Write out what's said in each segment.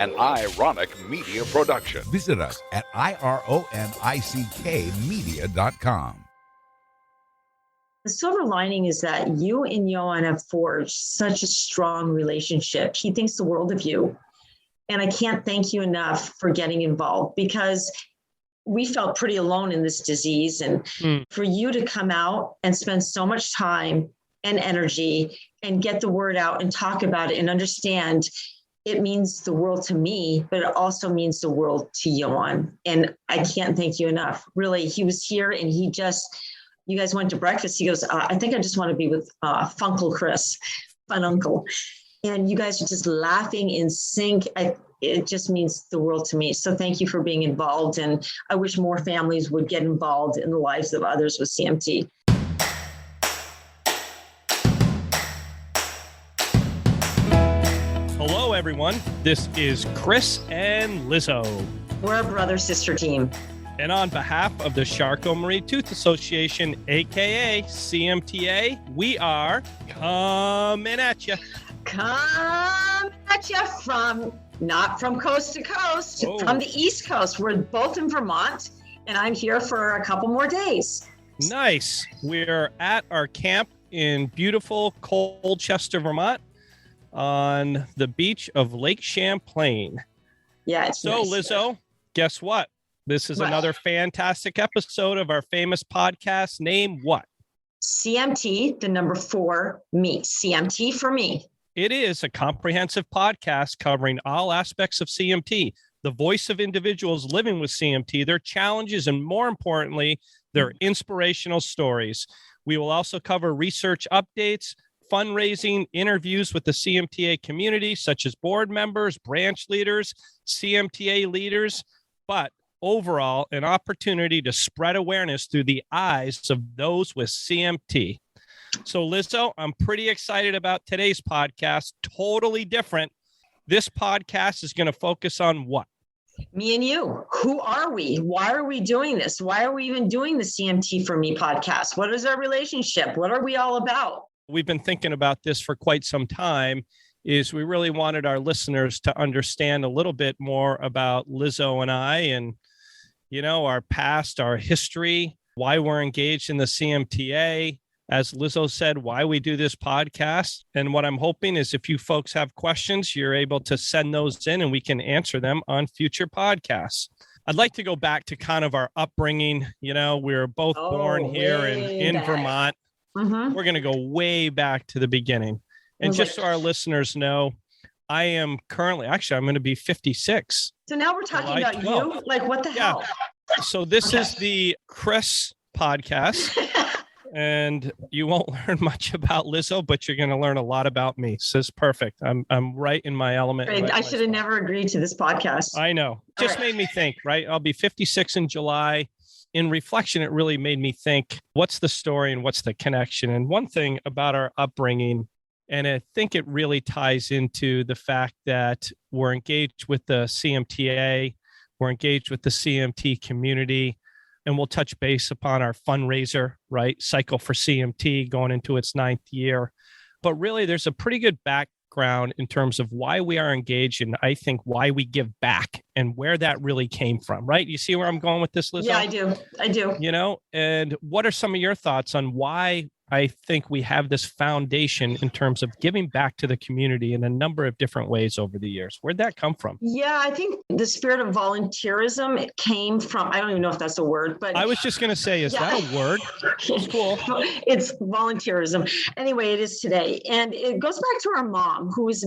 an ironic media production. Visit us at ironickmedia.com. The silver lining is that you and Johan have forged such a strong relationship. He thinks the world of you. And I can't thank you enough for getting involved, because we felt pretty alone in this disease. And for you to come out and spend so much time and energy and get the word out and talk about it and understand, it means the world to me, but it also means the world to Johan. And I can't thank you enough. Really, he was here and you guys went to breakfast. He goes, I think I just want to be with Funkle Chris, Fun Uncle. And you guys are just laughing in sync. It just means the world to me. So thank you for being involved. And I wish more families would get involved in the lives of others with CMT. Hello, everyone. This is Chris and LizO. We're a brother-sister team. And on behalf of the Charcot-Marie-Tooth Association, a.k.a. CMTA, we are coming at you. Coming at you not from coast to coast, from the East Coast. We're both in Vermont, and I'm here for a couple more days. Nice. We're at our camp in beautiful Colchester, Vermont, on the beach of Lake Champlain. Yeah, it's so nice. LizO, guess what? This is another fantastic episode of our famous podcast. Name what? CMT, the number 4, me. CMT for me. It is a comprehensive podcast covering all aspects of CMT, the voice of individuals living with CMT, their challenges, and more importantly, their inspirational stories. We will also cover research updates, fundraising, interviews with the CMTA community, such as board members, branch leaders, CMTA leaders, but overall, an opportunity to spread awareness through the eyes of those with CMT. So, LizO, I'm pretty excited about today's podcast. Totally different. This podcast is going to focus on what? Me and you. Who are we? Why are we doing this? Why are we even doing the CMT for Me podcast? What is our relationship? What are we all about? We've been thinking about this for quite some time. Is we really wanted our listeners to understand a little bit more about LizO and I, and our past, our history, why we're engaged in the CMTA, as LizO said, why we do this podcast. And what I'm hoping is if you folks have questions, you're able to send those in and we can answer them on future podcasts. I'd like to go back to kind of our upbringing. We were both born here in Vermont. Mm-hmm. We're going to go way back to the beginning. And just so our listeners know, I am currently, I'm going to be 56. So now we're talking about 12. You? Like, what the hell? So this is the Chris podcast. And you won't learn much about LizO, but you're going to learn a lot about me. So it's perfect. I'm right in my element. Great. I should have never agreed to this podcast. I know. Just made me think, right? I'll be 56 in July. In reflection, it really made me think, what's the story and what's the connection? And one thing about our upbringing, and I think it really ties into the fact that we're engaged with the CMTA, we're engaged with the CMT community, and we'll touch base upon our fundraiser, right? Cycle for CMT going into its 9th year. But really, there's a pretty good background in terms of why we are engaged and I think why we give back and where that really came from, right? You see where I'm going with this, LizO? Yeah, I do. And what are some of your thoughts on why I think we have this foundation in terms of giving back to the community in a number of different ways over the years? Where'd that come from? Yeah, I think the spirit of volunteerism, it came from, I don't even know if that's a word, but I was just going to say, is that a word? It's cool. It's volunteerism. Anyway, it is today. And it goes back to our mom, who has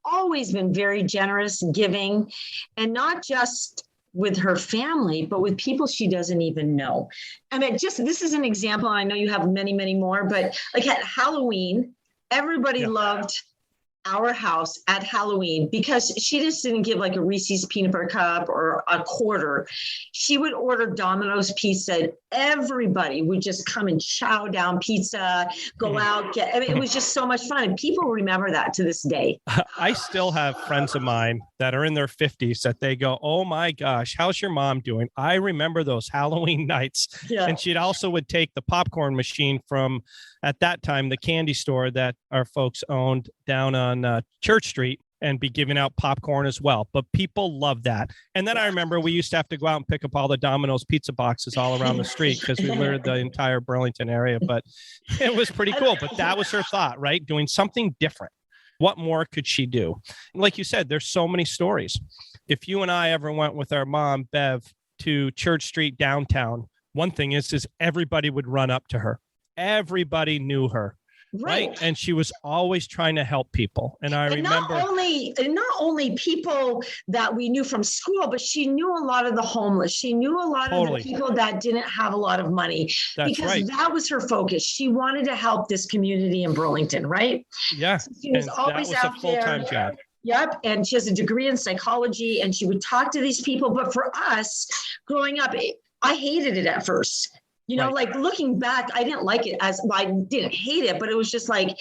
always been very generous, giving, and not just with her family, but with people she doesn't even know. I mean, this is an example. I know you have many, many more, but like at Halloween, everybody loved our house at Halloween because she just didn't give like a Reese's peanut butter cup or a quarter. She would order Domino's pizza. Everybody would just come and chow down pizza, go out, it was just so much fun. And people remember that to this day. I still have friends of mine that are in their 50s that they go, oh my gosh, how's your mom doing? I remember those Halloween nights. Yeah. And she'd also would take the popcorn machine from, at that time, the candy store that our folks owned down on Church Street. and be giving out popcorn as well. But people love that. And then I remember we used to have to go out and pick up all the Domino's pizza boxes all around the street because we littered the entire Burlington area. But it was pretty cool. But that was her thought, right? Doing something different. What more could she do? And like you said, there's so many stories. If you and I ever went with our mom, Bev, to Church Street downtown, one thing is everybody would run up to her. Everybody knew her. Right. And she was always trying to help people. And I remember not only people that we knew from school, but she knew a lot of the homeless. She knew a lot of the people that didn't have a lot of money. Because that was her focus. She wanted to help this community in Burlington, right? Yeah. So she was always out there. A full-time job. Yep. And she has a degree in psychology and she would talk to these people. But for us growing up, I hated it at first. Like looking back, I didn't like it I didn't hate it, but it was just like,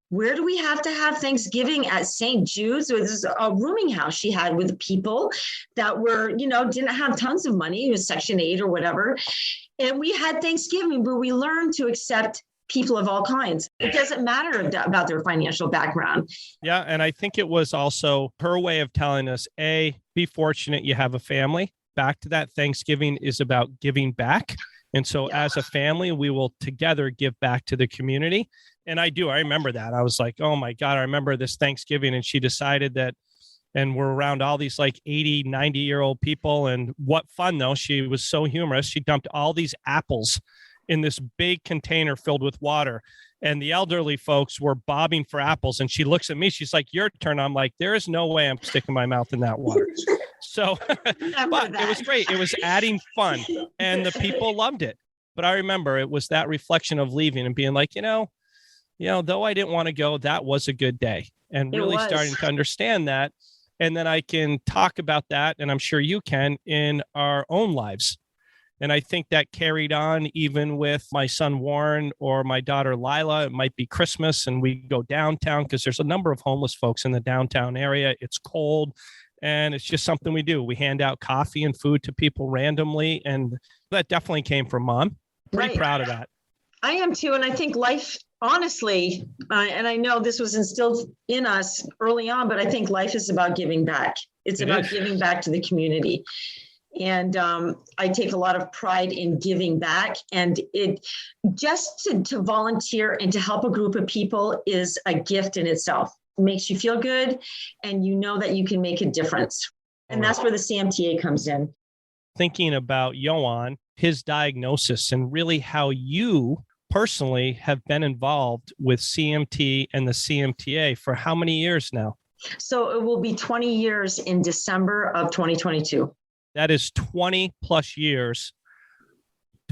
where do we have to have Thanksgiving at St. Jude's? It was a rooming house she had with people that were, didn't have tons of money. It was Section 8 or whatever. And we had Thanksgiving, but we learned to accept people of all kinds. It doesn't matter about their financial background. Yeah. And I think it was also her way of telling us, be fortunate you have a family. Back to that, Thanksgiving is about giving back. And so as a family, we will together give back to the community. And I remember that. I was like, oh my God, I remember this Thanksgiving. And she decided that, and we're around all these like 80, 90-year-old people. And what fun though. She was so humorous. She dumped all these apples in this big container filled with water. And the elderly folks were bobbing for apples. And she looks at me, she's like, your turn. I'm like, there is no way I'm sticking my mouth in that water. So, but it was great. It was adding fun and the people loved it. But I remember it was that reflection of leaving and being like, though I didn't want to go, that was a good day. And really starting to understand that. And then I can talk about that. And I'm sure you can in our own lives. And I think that carried on even with my son, Warren, or my daughter, Lila. It might be Christmas and we go downtown because there's a number of homeless folks in the downtown area. It's cold. And it's just something we do. We hand out coffee and food to people randomly. And that definitely came from Mom. Pretty proud of that. I am too. And I think life, honestly, and I know this was instilled in us early on, but I think life is about giving back. It's about giving back to the community. And I take a lot of pride in giving back. And it just to volunteer and to help a group of people is a gift in itself. Makes you feel good and you know that you can make a difference. And that's where the CMTA comes in. Thinking about Johan, his diagnosis, and really how you personally have been involved with CMT and the CMTA for how many years now? So it will be 20 years in December of 2022. That is 20 plus years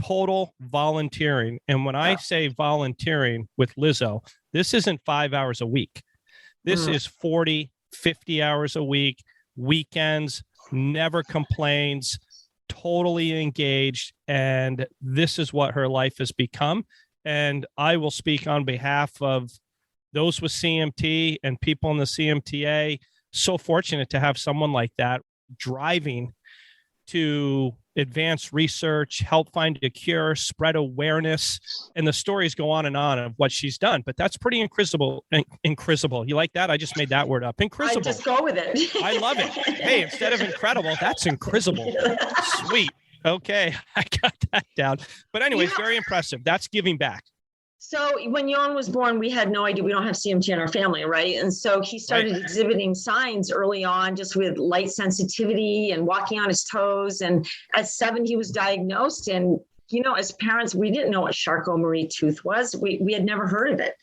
total volunteering. And when I say volunteering with LizO, this isn't 5 hours a week. This is 40, 50 hours a week, weekends, never complains, totally engaged. And this is what her life has become. And I will speak on behalf of those with CMT and people in the CMTA. So fortunate to have someone like that driving to advance research, help find a cure, spread awareness, and the stories go on and on of what she's done. But that's pretty incredible. You like that? I just made that word up. Incredible. I just go with it. I love it. Hey, instead of incredible, that's incredible. Sweet. Okay, I got that down. But anyways, very impressive. That's giving back. So when Johan was born, we had no idea. We don't have CMT in our family, right? And so he started exhibiting signs early on, just with light sensitivity and walking on his toes. And at 7, he was diagnosed. And, as parents, we didn't know what Charcot-Marie-Tooth was. We had never heard of it.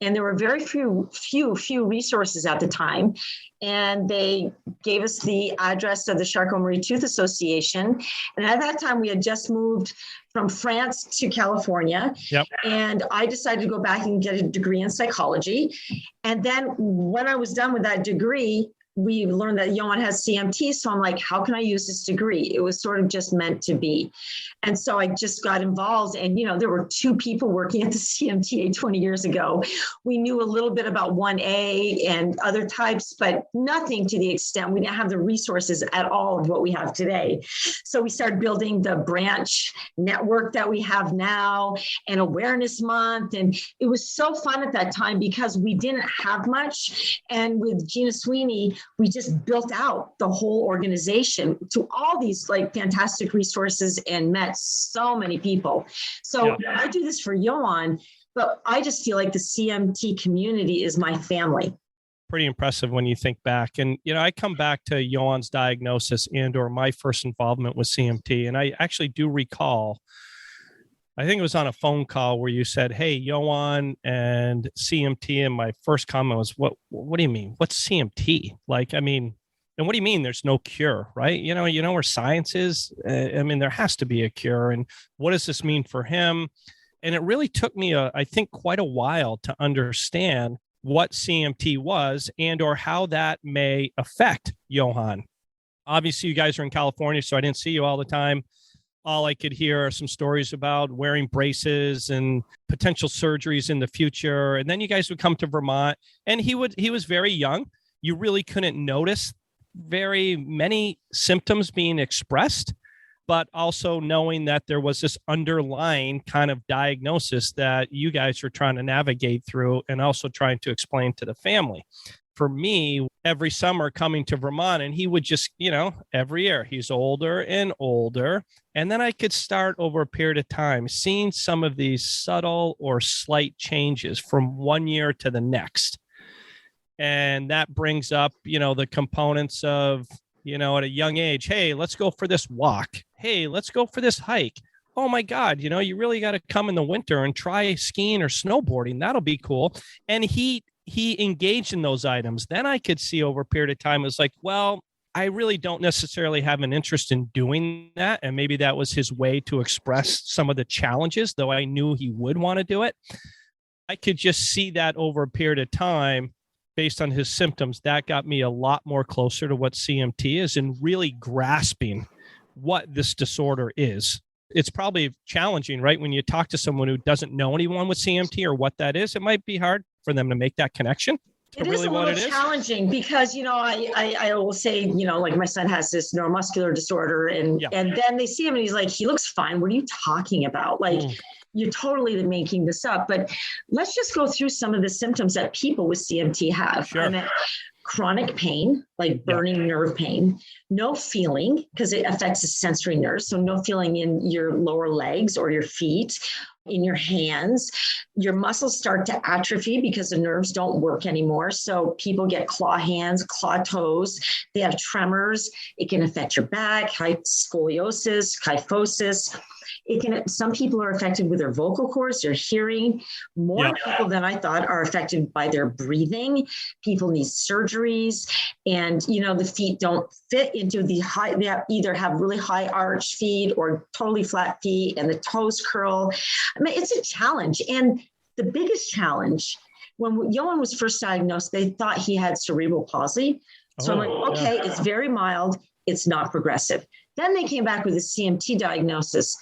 And there were very few resources at the time. And they gave us the address of the Charcot-Marie-Tooth Association. And at that time, we had just moved from France to California. Yep. And I decided to go back and get a degree in psychology. And then when I was done with that degree, we learned that Johan has CMT. So I'm like, how can I use this degree? It was sort of just meant to be. And so I just got involved. And, there were 2 people working at the CMTA 20 years ago. We knew a little bit about 1A and other types, but nothing to the extent we didn't have the resources at all of what we have today. So we started building the branch network that we have now and Awareness Month. And it was so fun at that time because we didn't have much. And with Gina Sweeney, we just built out the whole organization to all these like fantastic resources and met so many people. So I do this for Johan, but I just feel like the CMT community is my family. Pretty impressive when you think back. And, I come back to Johan's diagnosis and or my first involvement with CMT. And I actually do recall, I think it was on a phone call where you said, hey, Johan and CMT. And my first comment was, what do you mean? What's CMT? And what do you mean there's no cure, right? You know where science is? There has to be a cure. And what does this mean for him? And it really took me, I think, quite a while to understand what CMT was and or how that may affect Johan. Obviously, you guys are in California, so I didn't see you all the time. All I could hear are some stories about wearing braces and potential surgeries in the future. And then you guys would come to Vermont, and he was very young. You really couldn't notice very many symptoms being expressed, but also knowing that there was this underlying kind of diagnosis that you guys were trying to navigate through and also trying to explain to the family. For me, every summer coming to Vermont, and he would just, every year he's older and older. And then I could start over a period of time seeing some of these subtle or slight changes from one year to the next. And that brings up, the components of, at a young age, hey, let's go for this walk. Hey, let's go for this hike. Oh my God, you really got to come in the winter and try skiing or snowboarding. That'll be cool. And he engaged in those items. Then I could see over a period of time, it was like, well, I really don't necessarily have an interest in doing that. And maybe that was his way to express some of the challenges, though I knew he would want to do it. I could just see that over a period of time based on his symptoms. That got me a lot more closer to what CMT is and really grasping what this disorder is. It's probably challenging, right? When you talk to someone who doesn't know anyone with CMT or what that is, it might be hard for them to make that connection. It is a little challenging because, I will say, like my son has this neuromuscular disorder and then they see him and he's like, he looks fine. What are you talking about? You're totally making this up, but let's just go through some of the symptoms that people with CMT have. Sure. Chronic pain, like burning nerve pain, no feeling because it affects the sensory nerves. So no feeling in your lower legs or your feet, in your hands. Your muscles start to atrophy because the nerves don't work anymore. So people get claw hands, claw toes. They have tremors. It can affect your back, scoliosis, kyphosis. Some people are affected with their vocal cords, their hearing. More people than I thought are affected by their breathing. People need surgeries, and the feet don't fit into the high. They either have really high arch feet or totally flat feet, and the toes curl. It's a challenge, and the biggest challenge when Johan was first diagnosed, they thought he had cerebral palsy. So I'm like, okay, it's very mild. It's not progressive. Then they came back with a CMT diagnosis.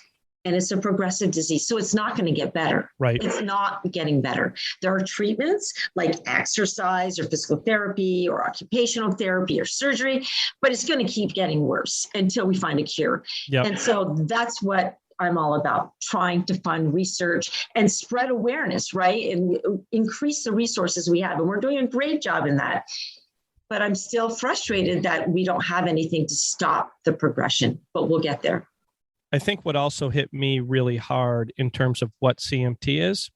And it's a progressive disease. So it's not going to get better. Right. It's not getting better. There are treatments like exercise or physical therapy or occupational therapy or surgery, but it's going to keep getting worse until we find a cure. Yep. And so that's what I'm all about, trying to fund research and spread awareness, right? And increase the resources we have. And we're doing a great job in that. But I'm still frustrated that we don't have anything to stop the progression, but we'll get there. I think what also hit me really hard in terms of what CMT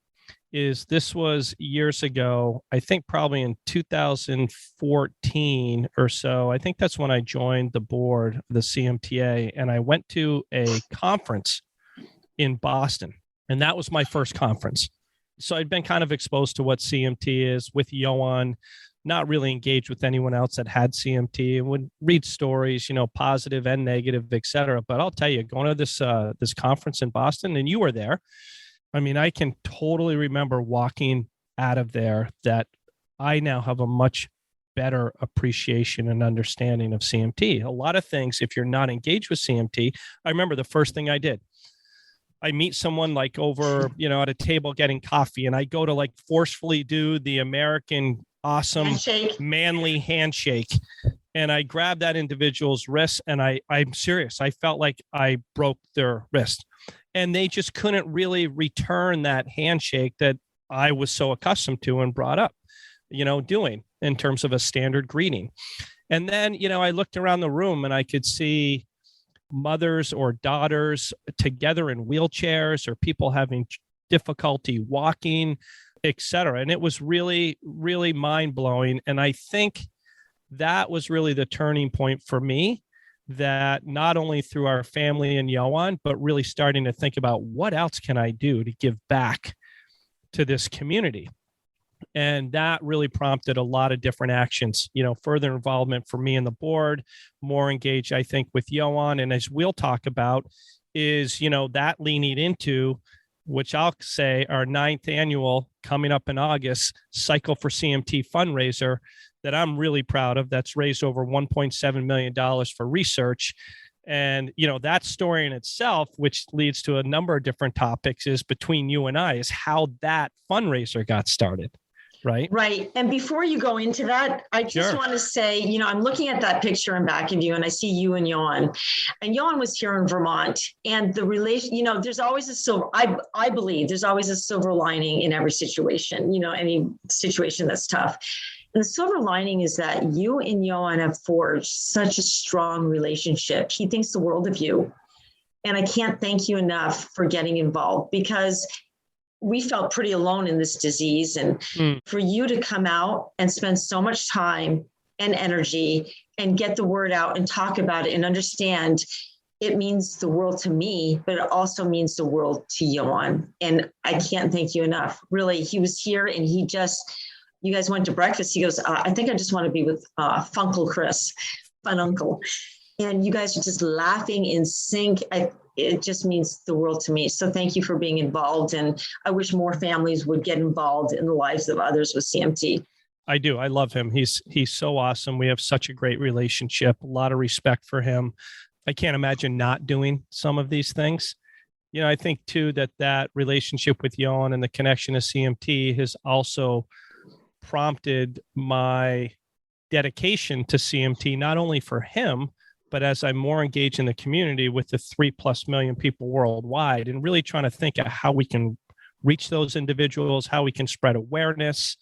is this was years ago, I think probably in 2014 or so. I think that's when I joined the board of the CMTA, and I went to a conference in Boston, and that was my first conference. So I'd been kind of exposed to what CMT is with Johan, not really engaged with anyone else that had CMT, and would read stories, positive and negative, et cetera. But I'll tell you, going to this conference in Boston, and you were there. I can totally remember walking out of there that I now have a much better appreciation and understanding of CMT. A lot of things, if you're not engaged with CMT, I remember the first thing I did. I meet someone like over, at a table getting coffee, and I go to like forcefully do the American awesome Handshake. manly handshake. And I grabbed that individual's wrist, and I'm serious. I felt like I broke their wrist, and they just couldn't really return that handshake that I was so accustomed to and brought up, doing in terms of a standard greeting. And then, I looked around the room and I could see mothers or daughters together in wheelchairs or people having difficulty walking, et cetera. And it was really, really mind blowing. And I think that was really the turning point for me, that not only through our family and Yoan, but really starting to think about what else can I do to give back to this community. And that really prompted a lot of different actions, further involvement for me and the board, more engaged, I think, with Yoan. And as we'll talk about is, that leaning into, which I'll say our 9th annual coming up in August, Cycle for CMT fundraiser that I'm really proud of. That's raised over $1.7 million for research. And, that story in itself, which leads to a number of different topics, is between you and I, is how that fundraiser got started. Right. Right. And before you go into that, I just want to say, I'm looking at that picture in back of you and I see you and Yoan. And Yoan was here in Vermont, and the relation, there's always a silver, I believe there's always a silver lining in every situation, any situation that's tough. And the silver lining is that you and Yoan have forged such a strong relationship. He thinks the world of you. And I can't thank you enough for getting involved, because we felt pretty alone in this disease. And for you to come out and spend so much time and energy and get the word out and talk about it and understand, it means the world to me, but it also means the world to Yoan. And I can't thank you enough. Really, he was here and you guys went to breakfast. He goes, I think I just want to be with Funkle Chris, Fun Uncle. And you guys are just laughing in sync. It just means the world to me. So thank you for being involved. And I wish more families would get involved in the lives of others with CMT. I do. I love him. He's so awesome. We have such a great relationship, a lot of respect for him. I can't imagine not doing some of these things. I think too, that relationship with Yoan and the connection to CMT has also prompted my dedication to CMT, not only for him, but as I'm more engaged in the community with the 3+ million people worldwide, and really trying to think of how we can reach those individuals, how we can spread awareness,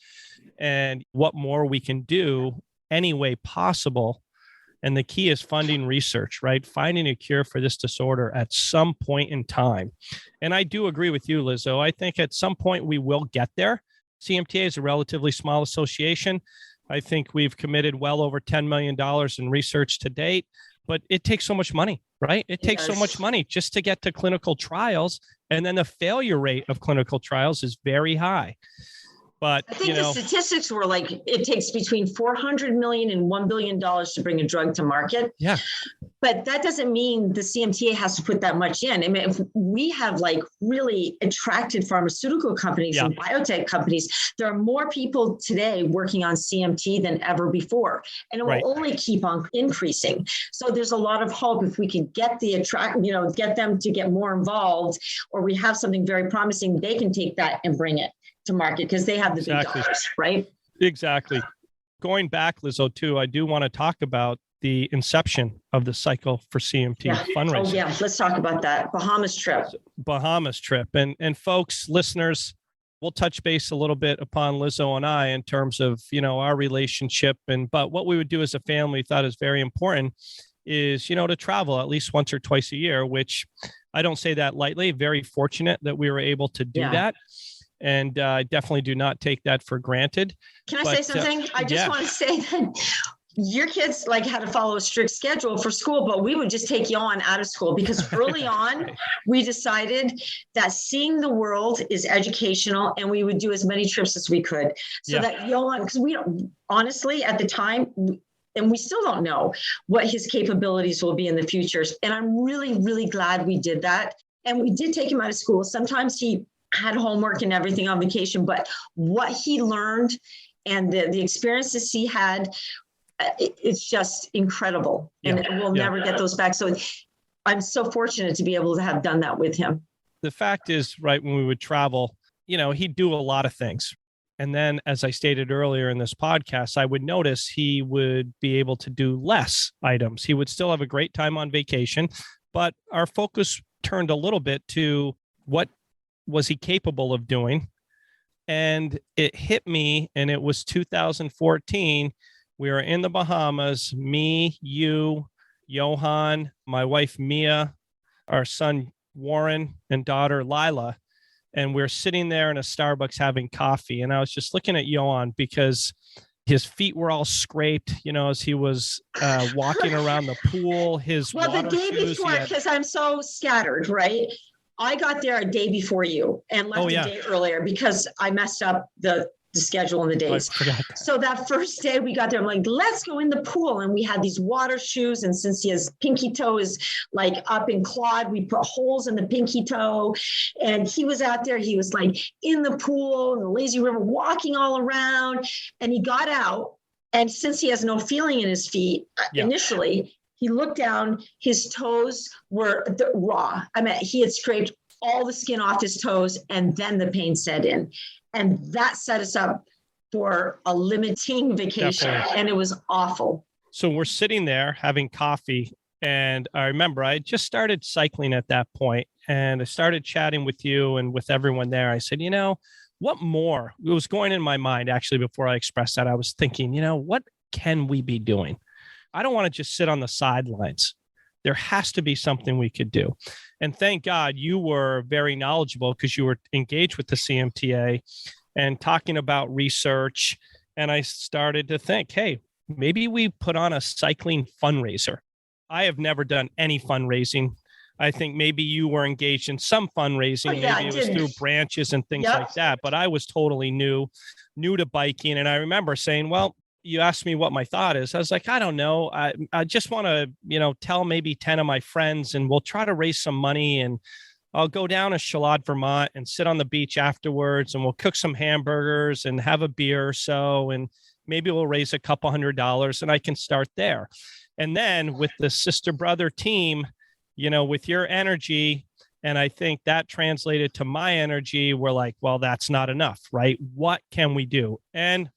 and what more we can do any way possible. And the key is funding research, right? Finding a cure for this disorder at some point in time. And I do agree with you, LizO. I think at some point we will get there. CMTA is a relatively small association. I think we've committed well over $10 million in research to date. But it takes so much money, right? It takes so much money just to get to clinical trials. And then the failure rate of clinical trials is very high. But I think the statistics were like, it takes between $400 million and $1 billion to bring a drug to market. Yeah. But that doesn't mean the CMTA has to put that much in. I mean, if we have like really attracted pharmaceutical companies and biotech companies, there are more people today working on CMT than ever before. And it will only keep on increasing. So there's a lot of hope if we can get get them to get more involved, or we have something very promising, they can take that and bring it to market because they have the big dollars, right? Exactly. Going back, LizO, too, I do want to talk about the inception of the Cycle for CMT fundraiser. Oh, yeah. Let's talk about that. Bahamas trip. And folks, listeners, we'll touch base a little bit upon LizO and I in terms of, our relationship. But what we would do as a family thought is very important is, to travel at least once or twice a year, which I don't say that lightly. Very fortunate that we were able to do that. And I definitely do not take that for granted. Can I say something? I just want to say that your kids had to follow a strict schedule for school, but we would just take Yoan out of school because early on we decided that seeing the world is educational, and we would do as many trips as we could. So that Yoan, because we don't, honestly, at the time, and we still don't know what his capabilities will be in the future. And I'm really, really glad we did that. And we did take him out of school. Sometimes he had homework and everything on vacation, but what he learned And the experiences he had, it's just incredible. And we'll never get those back. So I'm so fortunate to be able to have done that with him. The fact is, right, when we would travel, he'd do a lot of things. And then, as I stated earlier in this podcast, I would notice he would be able to do less items. He would still have a great time on vacation, but our focus turned a little bit to what was he capable of doing. And it hit me, and it was 2014. We were in the Bahamas, me, you, Johan, my wife, Mia, our son, Warren, and daughter, Lila. And we're sitting there in a Starbucks having coffee. And I was just looking at Johan because his feet were all scraped, as he was walking around the pool. The day before, because I'm so scattered, right? I got there a day before you and left a day earlier because I messed up the schedule and the days. So that first day we got there, I'm like, let's go in the pool. And we had these water shoes. And since his pinky toe is like up and clawed, we put holes in the pinky toe. And he was out there. He was like in the pool in the lazy river, walking all around. And he got out. And since he has no feeling in his feet initially, he looked down, his toes were raw. I mean, he had scraped all the skin off his toes and then the pain set in. And that set us up for a limiting vacation. Definitely. And it was awful. So we're sitting there having coffee. And I remember I just started cycling at that point, and I started chatting with you and with everyone there. I said, what more? It was going in my mind, actually, before I expressed that. I was thinking, what can we be doing? I don't want to just sit on the sidelines. There has to be something we could do. And thank God you were very knowledgeable because you were engaged with the CMTA and talking about research. And I started to think, hey, maybe we put on a cycling fundraiser. I have never done any fundraising. I think maybe you were engaged in some fundraising. Maybe it was through branches and things like that. But I was totally new to biking. And I remember saying, well, you asked me what my thought is. I was like, I don't know. I just want to, tell maybe 10 of my friends and we'll try to raise some money and I'll go down to Charlotte, Vermont and sit on the beach afterwards and we'll cook some hamburgers and have a beer or so. And maybe we'll raise a couple $100 and I can start there. And then with the sister brother team, with your energy, and I think that translated to my energy, we're like, well, that's not enough, right? What can we do? And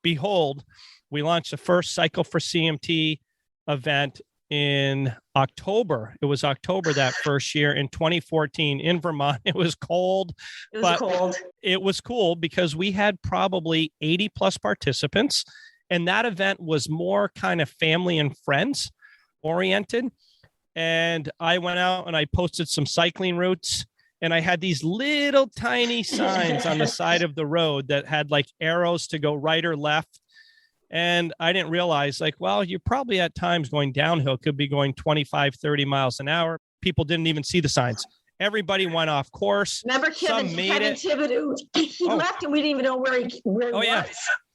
behold, we launched the first Cycle for CMT event in October. It was October that first year in 2014 in Vermont. It was cold. It was cool because we had probably 80 plus participants. And that event was more kind of family and friends oriented. And I went out and I posted some cycling routes. And I had these little tiny signs on the side of the road that had like arrows to go right or left. And I didn't realize you're probably at times going downhill, could be going 25, 30 miles an hour. People didn't even see the signs. Everybody went off course. Remember Kevin Thibodeau? He left and we didn't even know where he was. Yeah.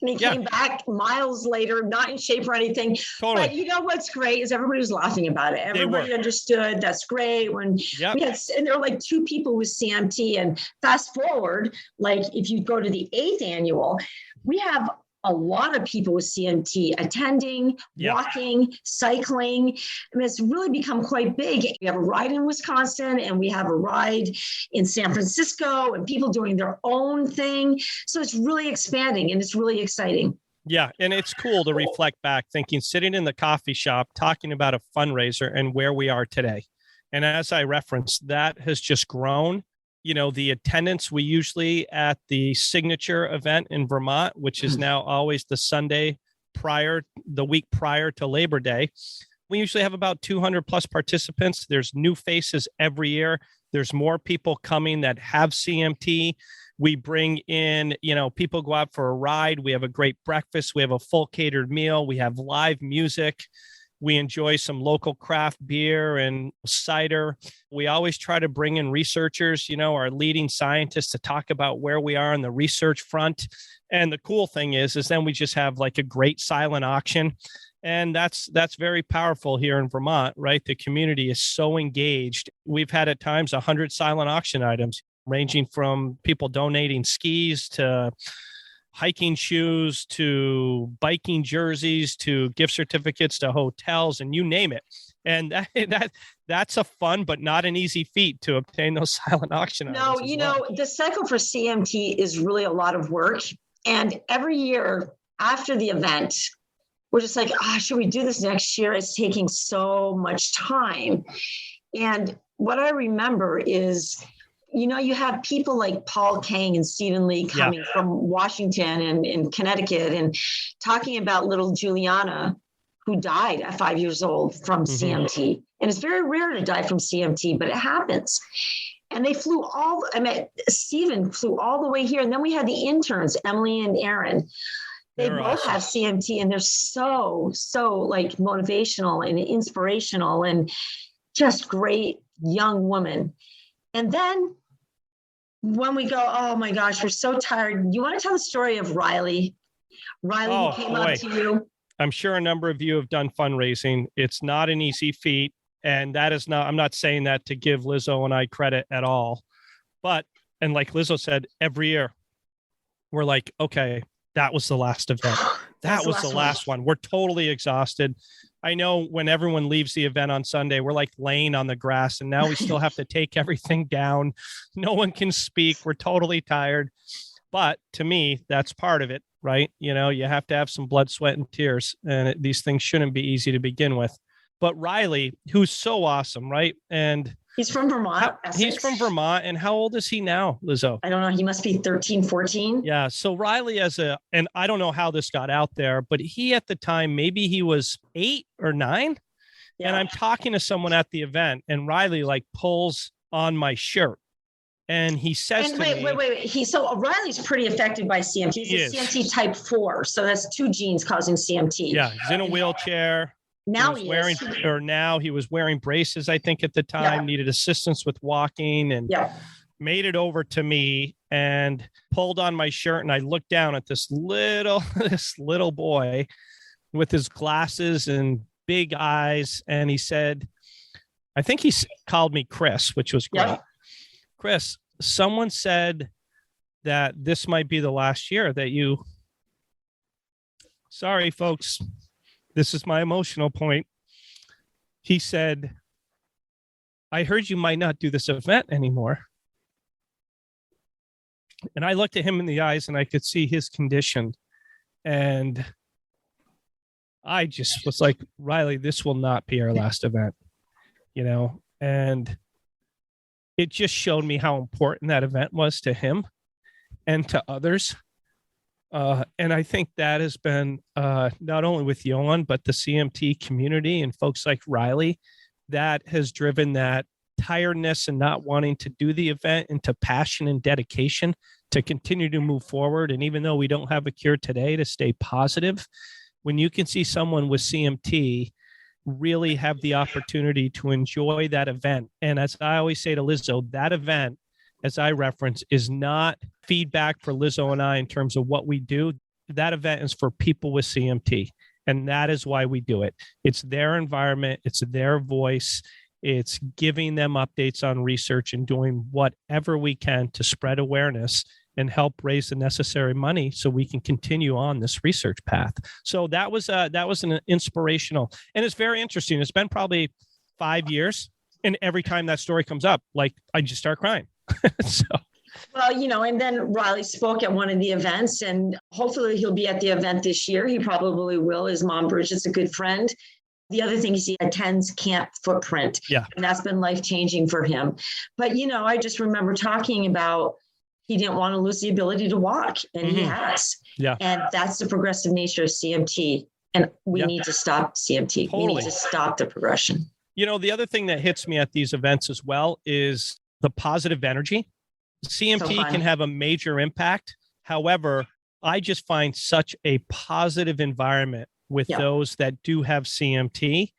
And he came back miles later, not in shape or anything. Totally. But you know what's great is everybody was laughing about it. Everybody understood. That's great. And there were like 2 people with CMT. And fast forward, like if you go to the 8th annual, we have a lot of people with CMT attending, walking, cycling. I mean, it's really become quite big. We have a ride in Wisconsin and we have a ride in San Francisco and people doing their own thing. So it's really expanding and it's really exciting. Yeah. And it's cool to reflect back thinking, sitting in the coffee shop, talking about a fundraiser and where we are today. And as I referenced, that has just grown. The attendance we usually at the signature event in Vermont, which is now always the Sunday the week prior to Labor Day. We usually have about 200 plus participants. There's new faces every year. There's more people coming that have CMT. We bring in, people go out for a ride. We have a great breakfast. We have a full catered meal. We have live music. We enjoy some local craft beer and cider. We always try to bring in researchers, our leading scientists to talk about where we are on the research front. And the cool thing is then we just have like a great silent auction. And that's very powerful here in Vermont, right? The community is so engaged. We've had at times 100 silent auction items, ranging from people donating skis to hiking shoes to biking jerseys to gift certificates to hotels and you name it. And that's a fun but not an easy feat to obtain those silent auction items. No, the cycle for CMT is really a lot of work. And every year after the event, we're just like, should we do this next year? It's taking so much time. And what I remember is, you have people like Paul Kang and Stephen Lee coming from Washington and Connecticut and talking about little Juliana, who died at 5 years old from CMT. And it's very rare to die from CMT, but it happens. And they Stephen flew all the way here. And then we had the interns, Emily and Aaron. They both have CMT, and they're so like motivational and inspirational and just great young women. And then when we go, oh my gosh, we're so tired. You want to tell the story of Riley? Who came up to you? I'm sure a number of you have done fundraising. It's not an easy feat. And that is not, I'm not saying that to give LizO and I credit at all. But, and like LizO said, every year we're like, okay, that was the last event. That was the last one. We're totally exhausted. I know when everyone leaves the event on Sunday, we're like laying on the grass and now we still have to take everything down. No one can speak. We're totally tired. But to me, that's part of it, right? You have to have some blood, sweat, and tears. And these things shouldn't be easy to begin with. But Riley, who's so awesome, right? And he's from Vermont. He's from Vermont. And how old is he now, LizO? I don't know. He must be 13, 14. Yeah. So Riley and I don't know how this got out there, but he at the time, maybe he was 8 or 9. Yeah. And I'm talking to someone at the event and Riley like pulls on my shirt. And he says to me... Wait. So Riley's pretty affected by CMT. He's a CMT type 4. So that's 2 genes causing CMT. Yeah. He's in a wheelchair. Now he was wearing braces, I think, at the time, needed assistance with walking and made it over to me and pulled on my shirt. And I looked down at this little boy with his glasses and big eyes. And he said, I think he called me Chris, which was great. Yeah. Chris, someone said that this might be the last year that you... Sorry, folks. This is my emotional point. He said, I heard you might not do this event anymore. And I looked at him in the eyes and I could see his condition. And I just was like, Riley, this will not be our last event, and it just showed me how important that event was to him and to others. And I think that has been not only with Johan, but the CMT community and folks like Riley, that has driven that tiredness and not wanting to do the event into passion and dedication to continue to move forward. And even though we don't have a cure today, to stay positive, when you can see someone with CMT really have the opportunity to enjoy that event. And as I always say to LizO, that event, as I reference, is not feedback for LizO and I in terms of what we do. That event is for people with CMT. And that is why we do it. It's their environment. It's their voice. It's giving them updates on research and doing whatever we can to spread awareness and help raise the necessary money so we can continue on this research path. So that was an inspirational, and it's very interesting. It's been probably 5 years, and every time that story comes up, like I just start crying. Well, and then Riley spoke at one of the events, and hopefully he'll be at the event this year. He probably will. His mom, Bridget's a good friend. The other thing is he attends Camp Footprint. Yeah. And that's been life-changing for him. But, I just remember talking about he didn't want to lose the ability to walk, and he has. Yeah. And that's the progressive nature of CMT. And we need to stop CMT. Totally. We need to stop the progression. The other thing that hits me at these events as well is the positive energy. CMT can have a major impact. However, I just find such a positive environment with those that do have CMT.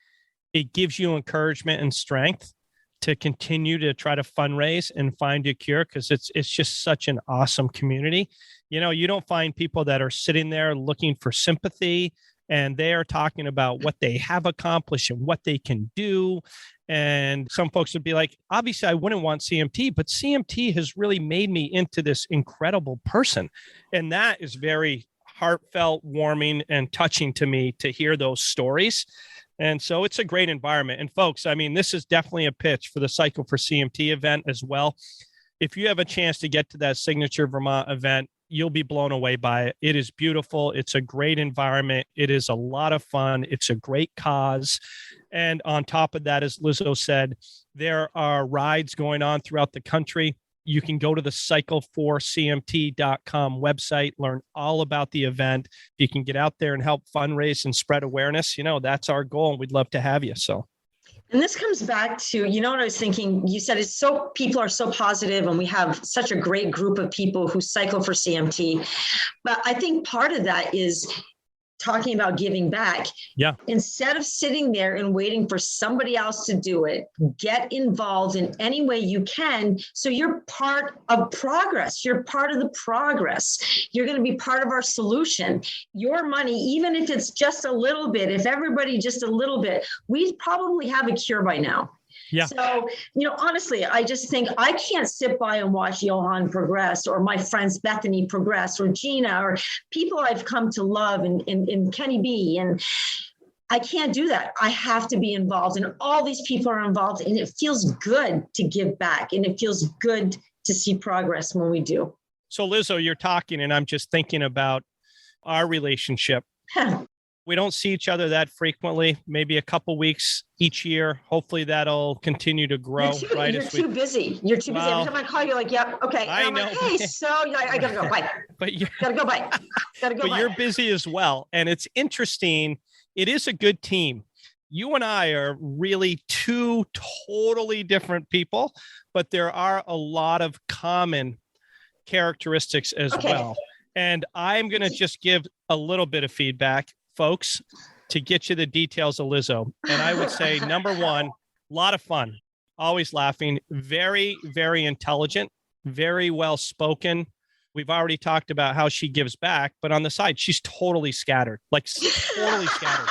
It gives you encouragement and strength to continue to try to fundraise and find a cure, because it's just such an awesome community. You don't find people that are sitting there looking for sympathy and they are talking about what they have accomplished and what they can do. And some folks would be like, obviously, I wouldn't want CMT, but CMT has really made me into this incredible person. And that is very heartfelt, warming, and touching to me to hear those stories. And so it's a great environment. And folks, I mean, this is definitely a pitch for the Cycle for CMT event as well. If you have a chance to get to that Signature Vermont event, you'll be blown away by it. It is beautiful. It's a great environment. It is a lot of fun. It's a great cause. And on top of that, as LizO said, there are rides going on throughout the country. You can go to the cycle4cmt.com website, learn all about the event. You can get out there and help fundraise and spread awareness. That's our goal, and we'd love to have you. So. And this comes back to, what I was thinking, you said people are so positive and we have such a great group of people who cycle for CMT. But I think part of that is talking about giving back. Yeah. Instead of sitting there and waiting for somebody else to do it, get involved in any way you can. So you're part of progress. You're part of the progress. You're going to be part of our solution. Your money, even if it's just a little bit, if everybody just a little bit, we probably have a cure by now. Yeah. So, honestly, I just think I can't sit by and watch Johan progress, or my friends Bethany progress, or Gina, or people I've come to love, and Kenny B. And I can't do that. I have to be involved, and all these people are involved, and it feels good to give back, and it feels good to see progress when we do. So, LizO, you're talking, and I'm just thinking about our relationship. We don't see each other that frequently, maybe a couple weeks each year. Hopefully that'll continue to grow. You're too busy. Every time I call you, like, yep, okay. And I'm like, hey, so I gotta go. Bye. Gotta go. Bye. But you're busy as well. And it's interesting. It is a good team. You and I are really two totally different people, but there are a lot of common characteristics as well. And I'm going to just give a little bit of feedback, folks, to get you the details of LizO. And I would say, number one, a lot of fun, always laughing, very, very intelligent, very well spoken. We've already talked about how she gives back, but on the side, she's totally scattered, like totally scattered.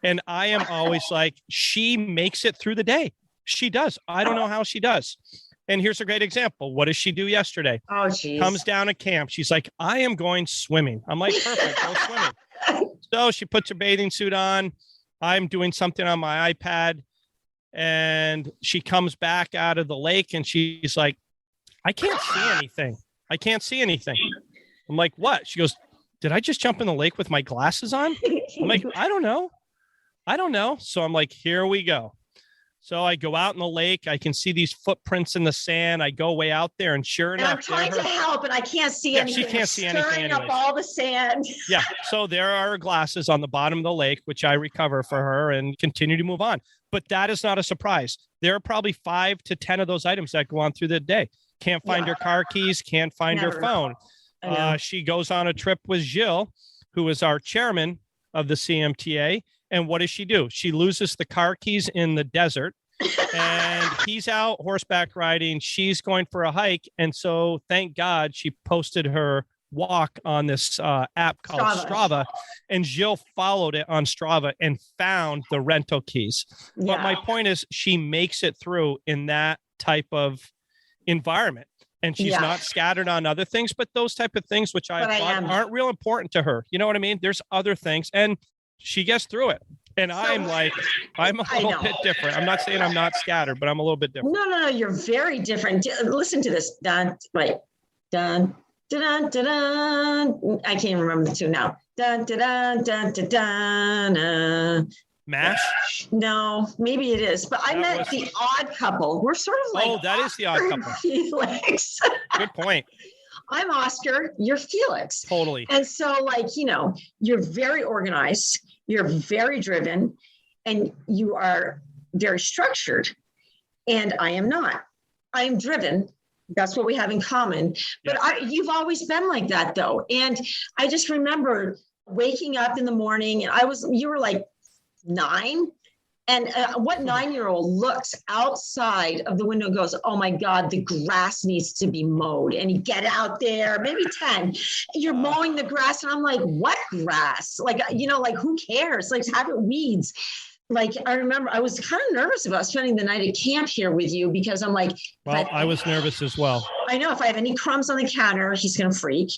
And I am always like, she makes it through the day. She does. I don't know how she does. And here's a great example. What did she do yesterday? Oh, geez. Comes down to camp. She's like, I am going swimming. I'm like, perfect, go swimming. So she puts her bathing suit on. I'm doing something on my iPad. And she comes back out of the lake and she's like, I can't see anything. I can't see anything. I'm like, what? She goes, did I just jump in the lake with my glasses on? I'm like, I don't know. So I'm like, here we go. So I go out in the lake. I can see these footprints in the sand. I go way out there, and sure enough, I'm trying to help, and I can't see anything. She can't see anything. Stirring up all the sand. Yeah. So there are glasses on the bottom of the lake, which I recover for her and continue to move on. But that is not a surprise. There are probably 5 to 10 of those items that go on through the day. Can't find her car keys. Can't find her phone. She goes on a trip with Gilles, who is our chairman of the CMTA. And what does she do? She loses the car keys in the desert, and he's out horseback riding. She's going for a hike. And so thank God she posted her walk on this app called Strava, and Gilles followed it on Strava and found the rental keys. Yeah. But my point is, she makes it through in that type of environment. And she's not scattered on other things, but those type of things, which I thought aren't real important to her. You know what I mean? There's other things, and she gets through it. And I'm like, I'm a little bit different. I'm not saying I'm not scattered, but I'm a little bit different. No, you're very different. Listen to this. Dun, dun, dun, dun, dun. I can't remember the two now. Dun, dun, dun, dun, dun. MASH? No, maybe it is. But I meant the Odd Couple. We're sort of like, that is the Odd Couple. Felix. Good point. I'm Oscar, you're Felix. Totally. And so, you're very organized, you're very driven, and you are very structured. And I am not. I am driven. That's what we have in common. But you've always been like that, though. And I just remember waking up in the morning, and you were like 9, And what 9-year-old looks outside of the window and goes, oh my God, the grass needs to be mowed. And you get out there, maybe 10, you're mowing the grass. And I'm like, what grass? Like, like who cares? Like have it weeds. Like, I remember I was kind of nervous about spending the night at camp here with you because I'm like, well, I was nervous as well. I know if I have any crumbs on the counter, he's going to freak.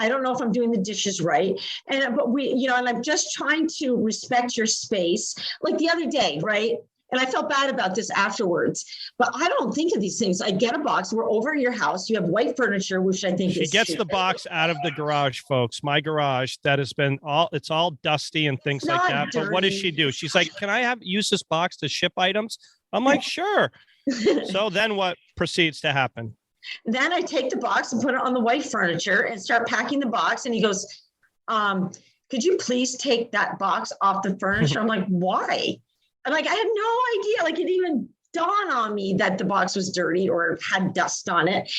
I don't know if I'm doing the dishes right. But and I'm just trying to respect your space. Like the other day, right? And I felt bad about this afterwards, but I don't think of these things. I get a box. We're over at your house. You have white furniture, which I think she gets the box out of the garage, folks. My garage that has been it's all dusty and things like that. Dirty. But what does she do? She's like, can I use this box to ship items? I'm like, sure. So then what proceeds to happen? Then I take the box and put it on the white furniture and start packing the box. And he goes, could you please take that box off the furniture? I'm like, why? And like, I had no idea, like it didn't even dawn on me that the box was dirty or had dust on it.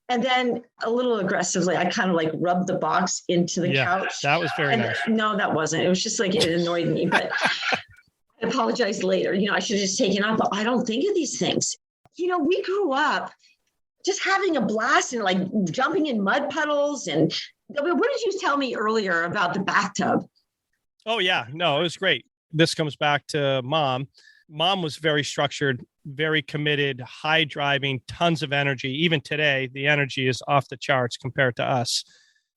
And then a little aggressively, I kind of like rubbed the box into the couch. That was very nice. No, that wasn't. It was just like, it annoyed me, but I apologized later. I should have just taken it off, but I don't think of these things. We grew up just having a blast and like jumping in mud puddles. And what did you tell me earlier about the bathtub? Oh yeah, no, it was great. This comes back to mom. Mom was very structured, very committed, high driving, tons of energy. Even today, the energy is off the charts compared to us.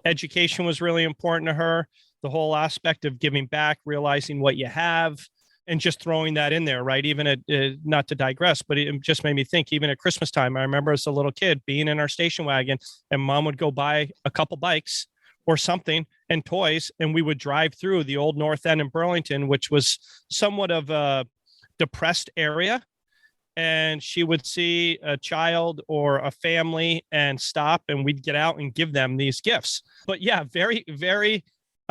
Education was really important to her. The whole aspect of giving back, realizing what you have, and just throwing that in there, right? Even not to digress, but it just made me think, even at Christmas time, I remember as a little kid being in our station wagon and mom would go buy a couple bikes or something and toys. And we would drive through the old North End in Burlington, which was somewhat of a depressed area. And she would see a child or a family and stop, and we'd get out and give them these gifts. But yeah, very, very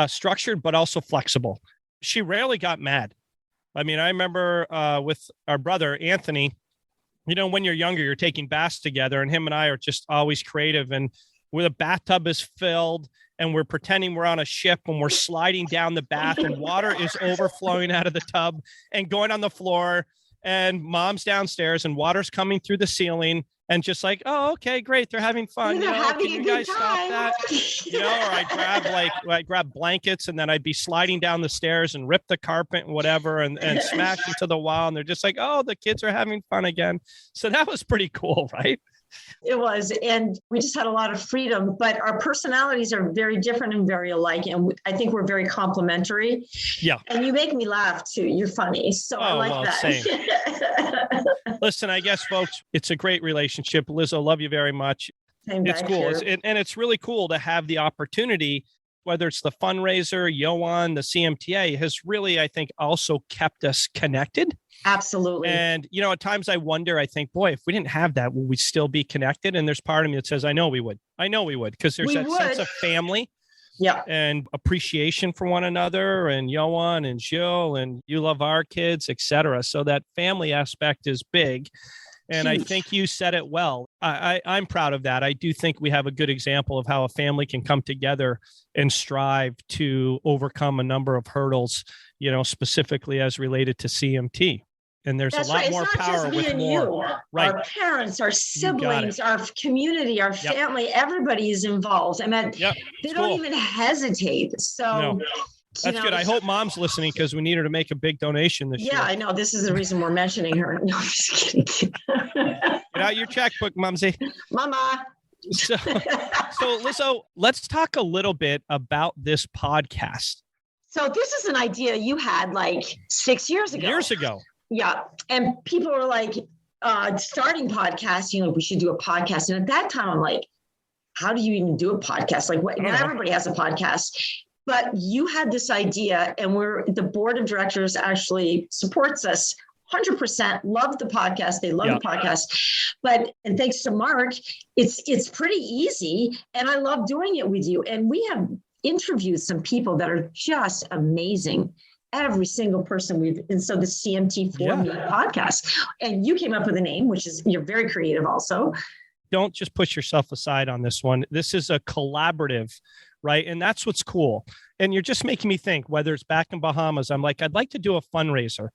structured, but also flexible. She rarely got mad. I mean, I remember with our brother, Anthony, when you're younger, you're taking baths together, and him and I are just always creative. And where the bathtub is filled and we're pretending we're on a ship and we're sliding down the bath and water is overflowing out of the tub and going on the floor, and mom's downstairs and water's coming through the ceiling, and just like, oh, okay, great. They're having fun. Can you guys stop that? Or I grab blankets and then I'd be sliding down the stairs and rip the carpet and whatever and smash into the wall. And they're just like, oh, the kids are having fun again. So that was pretty cool, right? It was. And we just had a lot of freedom, but our personalities are very different and very alike. And I think we're very complementary. Yeah. And you make me laugh too. You're funny. So I like that. Same. Listen, I guess, folks, it's a great relationship. LizO, love you very much. It's cool. And it's really cool to have the opportunity, whether it's the fundraiser, Yoan, the CMTA, has really, I think, also kept us connected. Absolutely. And, at times I wonder, I think, boy, if we didn't have that, would we still be connected? And there's part of me that says, I know we would, because there's sense of family. Yeah. And appreciation for one another, and Yoan and Jill, and you love our kids, etc. So that family aspect is big. And huge. I think you said it well. I'm proud of that. I do think we have a good example of how a family can come together and strive to overcome a number of hurdles, specifically as related to CMT. And there's a lot more power with more. Right. Our parents, our siblings, our community, our family, everybody is involved. I mean, they don't even hesitate. So that's good. I hope mom's listening, because we need her to make a big donation this year. Yeah, I know. This is the reason we're mentioning her. No, I'm just kidding. Get out your checkbook, Mumsy. Mama. So LizO, let's talk a little bit about this podcast. So this is an idea you had like 6 years ago. Yeah. And people were like, starting podcasts, we should do a podcast. And at that time, I'm like, how do you even do a podcast? Like, not everybody has a podcast. But you had this idea, and the board of directors actually supports us 100%. Love the podcast. They love the podcast. And thanks to Mark, it's pretty easy. And I love doing it with you. And we have interviewed some people that are just amazing. Every single person and so the CMT podcast, and you came up with a name, which is, you're very creative also. Don't just push yourself aside on this one. This is a collaborative, right? And that's what's cool. And you're just making me think, whether it's back in Bahamas, I'm like, I'd like to do a fundraiser,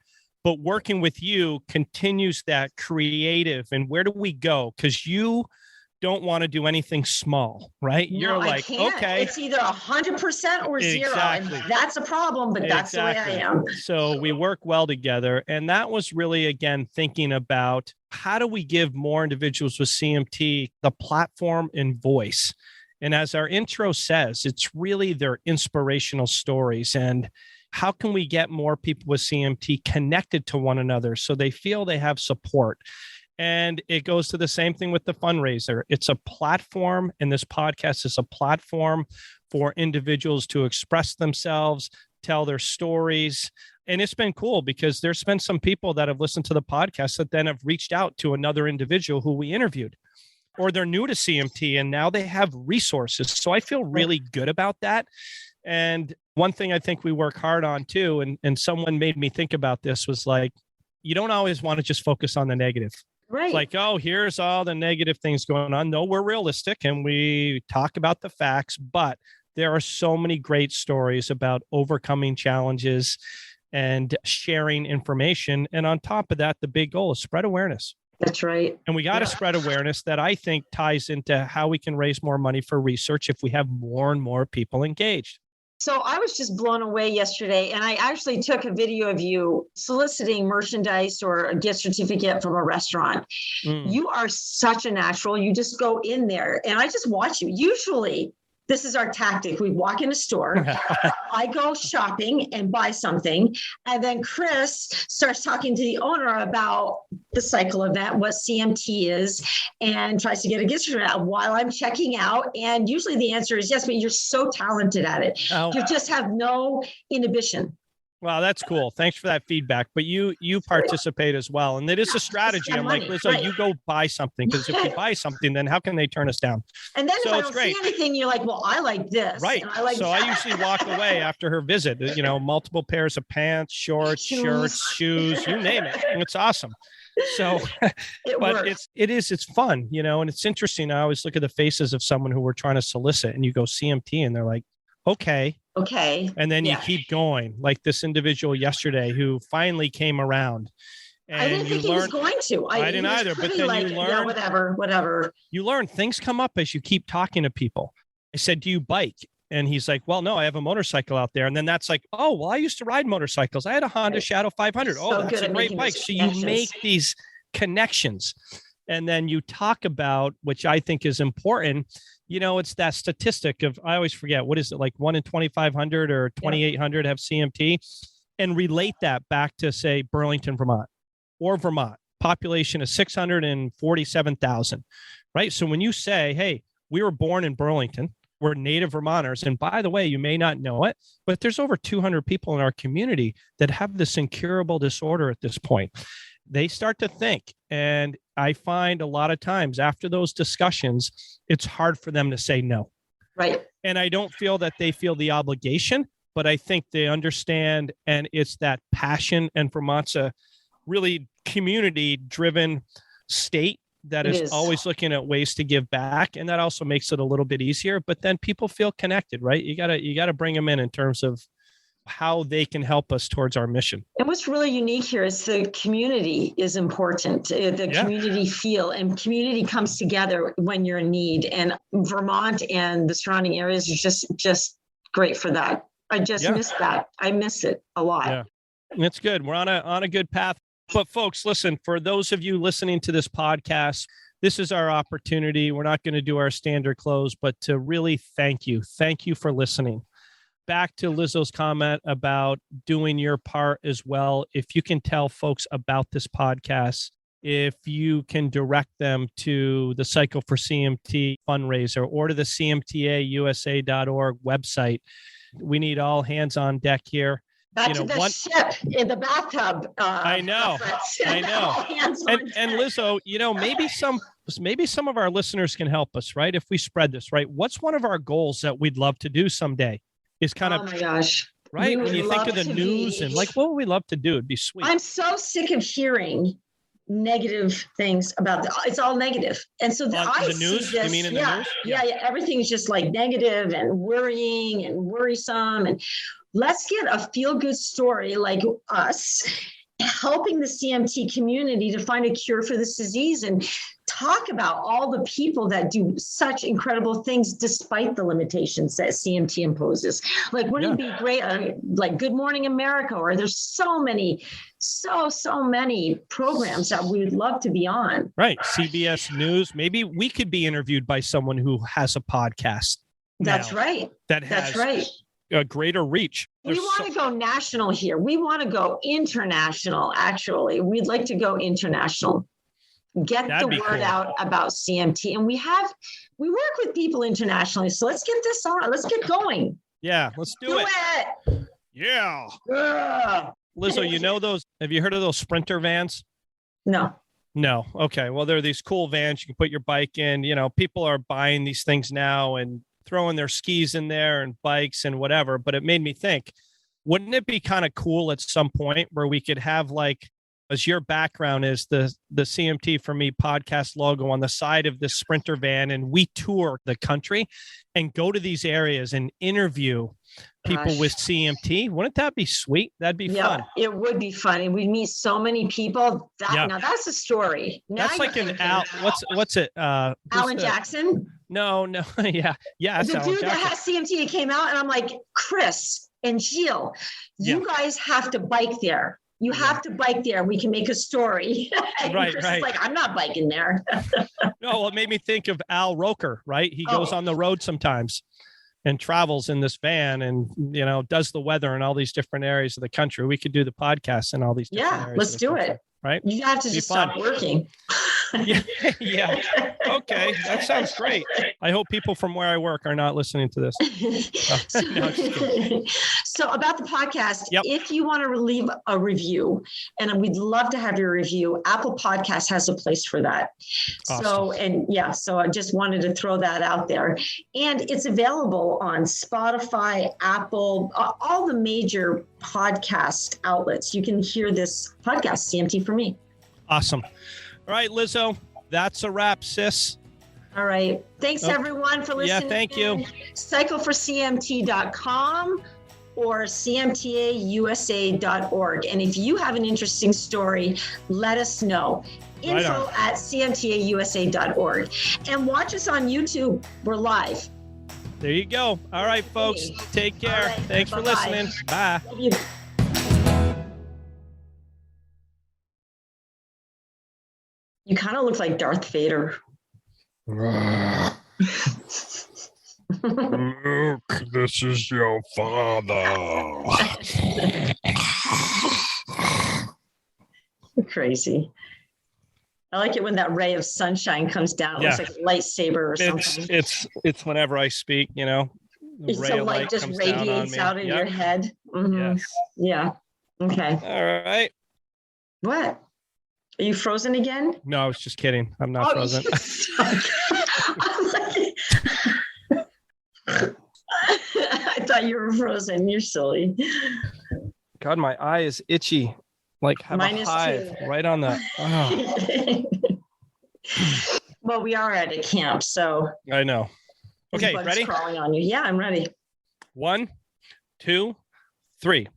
but working with you continues that creative. And where do we go? Because you don't want to do anything small, right? No, You're like, okay, it's either 100% or zero. Exactly. And that's a problem, but that's the way I am. So we work well together. And that was really, again, thinking about how do we give more individuals with CMT the platform and voice? And as our intro says, it's really their inspirational stories. And how can we get more people with CMT connected to one another so they feel they have support? And it goes to the same thing with the fundraiser. It's a platform, and this podcast is a platform for individuals to express themselves, tell their stories. And it's been cool because there's been some people that have listened to the podcast that then have reached out to another individual who we interviewed, or they're new to CMT and now they have resources. So I feel really good about that. And one thing I think we work hard on too, and someone made me think about this, was like, you don't always want to just focus on the negative. Right. It's like, oh, here's all the negative things going on. No, we're realistic and we talk about the facts, but there are so many great stories about overcoming challenges and sharing information. And on top of that, the big goal is spread awareness. That's right. And we got to spread awareness that I think ties into how we can raise more money for research if we have more and more people engaged. So I was just blown away yesterday, and I actually took a video of you soliciting merchandise or a gift certificate from a restaurant. You are such a natural. You just go in there, and I just watch you. Usually, this is our tactic. We walk in a store, I go shopping and buy something, and then Chris starts talking to the owner about the cycle event, what CMT is, and tries to get a gift certificate while I'm checking out. And usually the answer is yes, but you're so talented at it. Oh. You just have no inhibition. Wow, that's cool. Thanks for that feedback. But you participate as well. And it is a strategy. I'm like, LizO, you go buy something, because if you buy something, then how can they turn us down? And then So if I it's don't great. see anything, you're like, well, I like this. Right. And I like So that. I usually walk away after her visit, multiple pairs of pants, shorts, shirts, shoes, you name it. And it's awesome. So, but it's fun, and it's interesting. I always look at the faces of someone who we're trying to solicit, and you go CMT and they're like, okay. And then you keep going, like this individual yesterday who finally came around. And I didn't think he was going to. I didn't either, but then you learn. Yeah, whatever. You learn things come up as you keep talking to people. I said, do you bike? And he's like, well, no, I have a motorcycle out there. And then that's like, oh, well, I used to ride motorcycles. I had a Honda Shadow 500. Oh, that's a great bike. So you make these connections. And then you talk about, which I think is important, it's that statistic of, I always forget, what is it, like 1 in 2,500 or 2,800 have CMT, and relate that back to, say, Burlington, Vermont, or Vermont, population of 647,000, right? So when you say, hey, we were born in Burlington, we're native Vermonters, and by the way, you may not know it, but there's over 200 people in our community that have this incurable disorder at this point. They start to think, and I find a lot of times after those discussions, it's hard for them to say no. Right. And I don't feel that they feel the obligation, but I think they understand, and it's that passion. And Vermont's a really community-driven state that is always looking at ways to give back, and that also makes it a little bit easier. But then people feel connected, right? You gotta bring them in terms of how they can help us towards our mission. And what's really unique here is the community is important. The community feel, and community comes together when you're in need. And Vermont and the surrounding areas are just great for that. I just miss that. I miss it a lot. Yeah, it's good. We're on a good path. But folks, listen, for those of you listening to this podcast, this is our opportunity. We're not going to do our standard close, but to really thank you. Thank you for listening. Back to LizO's comment about doing your part as well. If you can tell folks about this podcast, if you can direct them to the Cycle for CMT fundraiser or to the CMTAUSA.org website, we need all hands on deck here. Back to the ship in the bathtub. I know. And LizO, maybe some of our listeners can help us, right? If we spread this, right? What's one of our goals that we'd love to do someday? Is kind of, oh my gosh, right? When you think of the news and like, what would we love to do? It'd be sweet. I'm so sick of hearing negative things about it's all negative. And so I the news, see this, you mean in the news? Yeah. Everything's just like negative and worrying and worrisome. And let's get a feel-good story like us helping the CMT community to find a cure for this disease and talk about all the people that do such incredible things despite the limitations that CMT imposes. Like, wouldn't it be great? Like Good Morning America, or there's so many programs that we would love to be on. Right. CBS News. Maybe we could be interviewed by someone who has a podcast. That's right. That's right. A greater reach. We want to go national here. We want to go international, actually. We'd like to go international. Get the word out about CMT. And we work with people internationally. So let's get this on. Let's get going. Yeah, let's do it. Yeah. LizO, have you heard of those Sprinter vans? No. Okay. Well, there are these cool vans you can put your bike in. People are buying these things now and throwing their skis in there and bikes and whatever. But it made me think, wouldn't it be kind of cool at some point where we could have, like, as your background is the CMT for Me podcast logo on the side of this Sprinter van, and we tour the country and go to these areas and interview people with CMT? Wouldn't that be sweet? That'd be fun. It would be fun. And we'd meet so many people. Now that's a story. That's like an Al. What's it? Alan Jackson? No. Yeah. The dude that has CMT came out, and I'm like, Chris and Jill, you guys have to bike there. You have to bike there. We can make a story. Right. Like, I'm not biking there. No, well, it made me think of Al Roker, right? He goes on the road sometimes and travels in this van and, does the weather in all these different areas of the country. We could do the podcast in all these different areas. Let's do it. Right? You have to just stop working. Yeah. Okay. That sounds great. I hope people from where I work are not listening to this. So about the podcast, if you want to leave a review, and we'd love to have your review, Apple Podcast has a place for that. Awesome. So I just wanted to throw that out there. And it's available on Spotify, Apple, all the major podcast outlets. You can hear this podcast, CMT for Me. Awesome. All right, LizO, that's a wrap, sis. All right. Thanks, everyone, for listening. Yeah, thank you. CycleForCMT.com or CMTAUSA.org. And if you have an interesting story, let us know. Info at CMTAUSA.org. And watch us on YouTube. We're live. There you go. All right, folks. Take care. Right. Thanks for listening. Bye. You kind of look like Darth Vader. Luke, this is your father. Crazy. I like it when that ray of sunshine comes down. It looks like a lightsaber or something. It's whenever I speak, The ray of light just radiates out of your head. Mm-hmm. Yes. Yeah. Okay. All right. What? Are you frozen again? No, I was just kidding. I'm not frozen. I thought you were frozen. You're silly. God, my eye is itchy. Like have a hive right on the. Oh. Well, we are at a camp, so. I know. Okay, ready? Crawling on you. Yeah, I'm ready. 1, 2, 3.